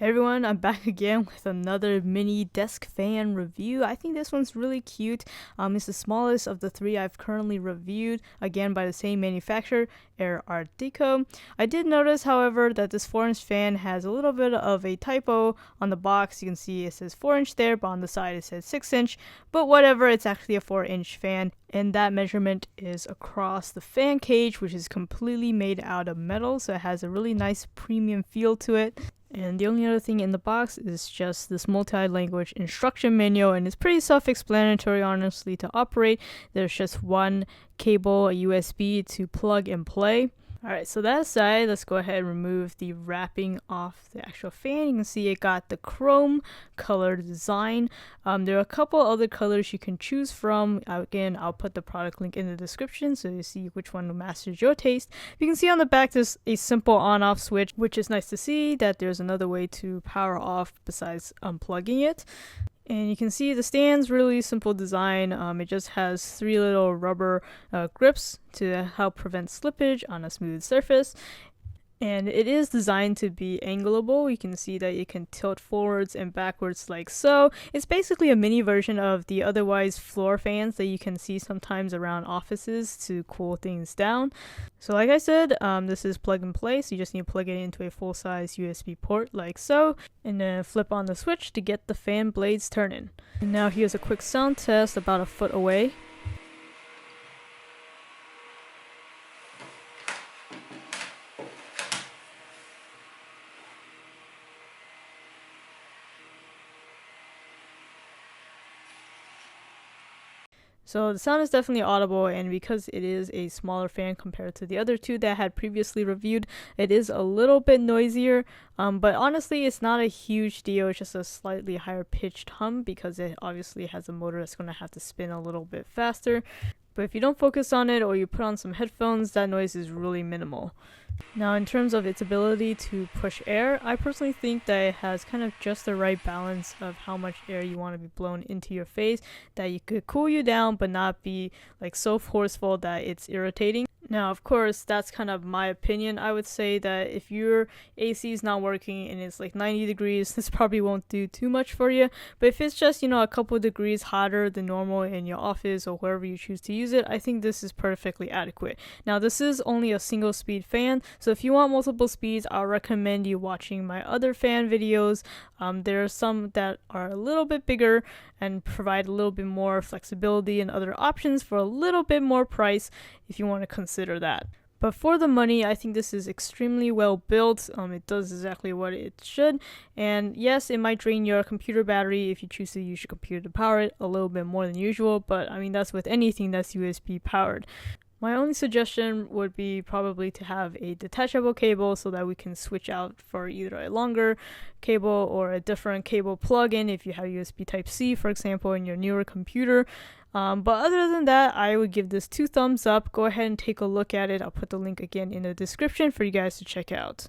Hey everyone, I'm back again with another mini desk fan review. I think this one's really cute. It's the smallest of the three I've currently reviewed, again by the same manufacturer, AirArtDeco. I did notice, however, that this 4-inch fan has a little bit of a typo on the box. You can see it says 4-inch there, but on the side it says 6-inch. But whatever, it's actually a 4-inch fan, and that measurement is across the fan cage, which is completely made out of metal, so it has a really nice premium feel to it. And the only other thing in the box is just this multi-language instruction manual, and it's pretty self-explanatory, honestly, to operate. There's just one cable, a USB to plug and play. Alright, so that aside, let's go ahead and remove the wrapping off the actual fan. You can see it got the chrome colored design. There are a couple other colors you can choose from. Again, I'll put the product link in the description so you see which one matches your taste. You can see on the back there's a simple on-off switch, which is nice to see that there's another way to power off besides unplugging it. And you can see the stand's really simple design. It just has 3 little rubber grips to help prevent slippage on a smooth surface. And it is designed to be angleable. You can see that you can tilt forwards and backwards like so. It's basically a mini version of the otherwise floor fans that you can see sometimes around offices to cool things down. So like I said, this is plug and play, so you just need to plug it into a full-size USB port like so, and then flip on the switch to get the fan blades turning. And now here's a quick sound test about a foot away. So the sound is definitely audible, and because it is a smaller fan compared to the other two that I had previously reviewed, it is a little bit noisier, but honestly it's not a huge deal. It's just a slightly higher pitched hum because it obviously has a motor that's going to have to spin a little bit faster. But if you don't focus on it or you put on some headphones, that noise is really minimal. Now in terms of its ability to push air, I personally think that it has kind of just the right balance of how much air you want to be blown into your face, that you could cool you down but not be like so forceful that it's irritating. Now, of course, that's kind of my opinion. I would say that if your AC is not working and it's like 90 degrees, this probably won't do too much for you. But if it's just, a couple of degrees hotter than normal in your office or wherever you choose to use it, I think this is perfectly adequate. Now, this is only a single speed fan, so if you want multiple speeds, I'll recommend you watching my other fan videos. There are some that are a little bit bigger and provide a little bit more flexibility and other options for a little bit more price if you want to consider that. But for the money, I think this is extremely well built. It does exactly what it should. And yes, it might drain your computer battery if you choose to use your computer to power it a little bit more than usual, but I mean that's with anything that's USB powered. My only suggestion would be probably to have a detachable cable so that we can switch out for either a longer cable or a different cable plug-in if you have USB Type-C, for example, in your newer computer. But other than that, I would give this 2 thumbs up. Go ahead and take a look at it. I'll put the link again in the description for you guys to check out.